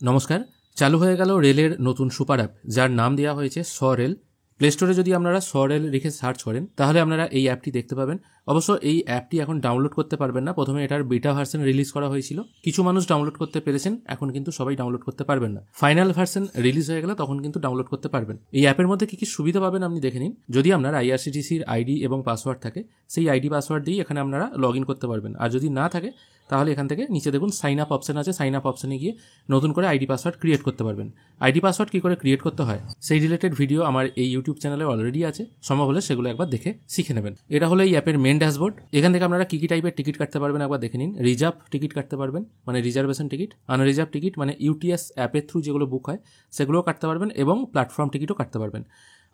নমস্কার, চালু হয়ে গেল রেলের নতুন সুপার অ্যাপ, যার নাম দেওয়া হয়েছে স-রেল। প্লে স্টোরে যদি আপনারা স-রেল লিখে সার্চ করেন তাহলে আপনারা এই অ্যাপটি দেখতে পাবেন। অবশ্য এই অ্যাপটি এখন ডাউনলোড করতে পারবেন না, প্রথমে এটার বিটা ভার্সন রিলিজ করা হয়েছিল, কিছু মানুষ ডাউনলোড করতে পেরেছেন, এখন কিন্তু সবাই ডাউনলোড করতে পারবেন না। ফাইনাল ভার্সন রিলিজ হয়ে গেলে তখন কিন্তু ডাউনলোড করতে পারবেন। এই অ্যাপের মধ্যে কি কি সুবিধা পাবেন আপনি দেখে নিন। যদি আপনার আইআরসিটিসির আইডি এবং পাসওয়ার্ড থাকে, সেই আইডি পাসওয়ার্ড দিয়ে এখানে আপনারা লগ ইন করতে পারবেন। আর যদি না থাকে তাহলে এখান থেকে নিচে দেখুন সাইন আপ অপশন আছে, সাইন আপ অপশনে গিয়ে নতুন করে আইডি পাসওয়ার্ড ক্রিয়েট করতে পারবেন। আইডি পাসওয়ার্ড কী করে ক্রিয়েট করতে হয় সেই রিলেটেড ভিডিও আমার এই ইউটিউব চ্যানেলে অলরেডি আছে, সম্ভব হলে সেগুলো একবার দেখে শিখে নেবেন। এটা হলো এই অ্যাপের মেন ড্যাশবোর্ড। এখান থেকে আপনারা কী কী টাইপের টিকিট কাটতে পারবেন একবার দেখে নিন। রিজার্ভ টিকিট কাটতে পারবেন, মানে রিজার্ভেশন টিকিট। আনরিজার্ভ টিকিট মানে ইউটিএস অ্যাপের থ্রু যেগুলো বুক হয় সেগুলোও কাটতে পারবেন, এবং প্ল্যাটফর্ম টিকিটও কাটতে পারবেন।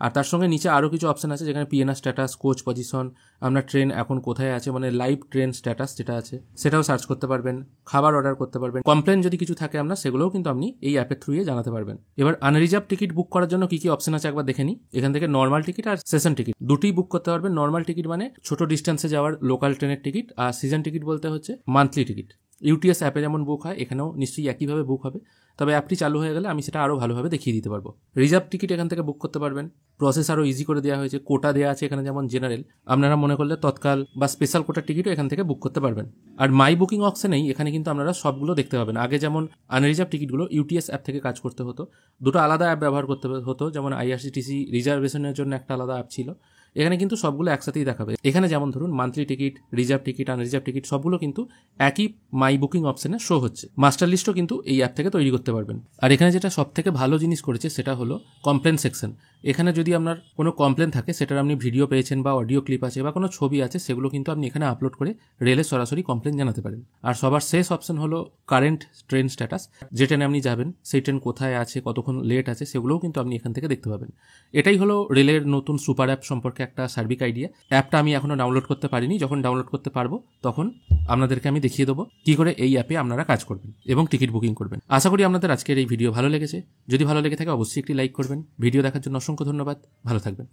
আর তার সঙ্গে নিচে আরও কিছু অপশান আছে, যেখানে পিএনআর স্ট্যাটাস, কোচ পজিশন, আপনার ট্রেন এখন কোথায় আছে, মানে লাইভ ট্রেন স্ট্যাটাস যেটা আছে সেটাও সার্চ করতে পারবেন, খাবার অর্ডার করতে পারবেন, কমপ্লেন যদি কিছু থাকে আপনার সেগুলোও কিন্তু আপনি এই অ্যাপের থ্রুয়ে জানাতে পারবেন। এবার আনরিজার্ভ টিকিট বুক করার জন্য কী কী অপশন আছে একবার দেখে নিই। এখান থেকে নর্মাল টিকিট আর সেশন টিকিট দুটোই বুক করতে পারবেন। নর্মাল টিকিট মানে ছোট ডিস্টেন্সে যাওয়ার লোকাল ট্রেনের টিকিট, আর সিজন টিকিট বলতে হচ্ছে মান্থলি টিকিট। ইউটিএস অ্যাপে যেমন বুক হয় এখানেও নিশ্চয়ই একইভাবে বুক হবে, তবে অ্যাপটি চালু হয়ে গেলে আমি সেটা আরও ভালোভাবে দেখিয়ে দিতে পারবো। রিজার্ভ টিকিট এখান থেকে বুক করতে পারবেন। প্রসেস আরও ইজি করে দেওয়া হয়েছে, কোটা দেওয়া আছে এখানে, যেমন জেনারেল। আপনারা মনে করলে তৎকাল বা স্পেশাল কোটার টিকিটও এখান থেকে বুক করতে পারবেন। আর মাই বুকিং অপশনেই এখানে কিন্তু আপনারা সবগুলো দেখতে পাবেন। আগে যেমন আনরিজার্ভ টিকিটগুলো ইউটিএস অ্যাপ থেকে কাজ করতে হতো, দুটো আলাদা অ্যাপ ব্যবহার করতে হতো, যেমন আইআরসিটিসি রিজার্ভেশনের জন্য একটা আলাদা অ্যাপ ছিল। এখানে কিন্তু সবগুলো একসাথেই দেখাবে। এখানে যেমন ধরুন monthly ticket, reserve ticket, unreserved ticket সবগুলো কিন্তু একই মাই বুকিং অপশনে শো হচ্ছে। মাস্টার লিস্টও কিন্তু এই অ্যাপ থেকে তৈরি করতে পারবেন। আর এখানে যেটা সব থেকে ভালো জিনিস করেছে সেটা হলো কমপ্লেন সেকশন। এখানে যদি আপনার কোনো কমপ্লেন থাকে, সেটার আপনি ভিডিও পেয়েছেন বা অডিও ক্লিপ আছে বা কোনো ছবি আছে, সেগুলো কিন্তু আপনি এখানে আপলোড করে রেলে সরাসরি কমপ্লেন জানাতে পারেন। আর সবার শেষ অপশন হলো কারেন্ট ট্রেন স্ট্যাটাস, যে ট্রেনে আপনি যাবেন সেই ট্রেন কোথায় আছে, কতক্ষণ লেট আছে, সেগুলোও কিন্তু আপনি এখান থেকে দেখতে পাবেন। এটাই হলো রেলের নতুন সুপার অ্যাপ সম্পর্কে একটা সার্বিক আইডিয়া। অ্যাপটা আমি এখনও ডাউনলোড করতে পারিনি, যখন ডাউনলোড করতে পারবো তখন আপনাদেরকে আমি দেখিয়ে দেবো কী করে এই অ্যাপে আপনারা কাজ করবেন এবং টিকিট বুকিং করবেন। আশা করি আপনাদের আজকের এই ভিডিও ভালো লেগেছে। যদি ভালো লেগে থাকে অবশ্যই একটি লাইক করবেন। ভিডিও দেখার জন্য অসংখ্য ধন্যবাদ। ভালো থাকবেন।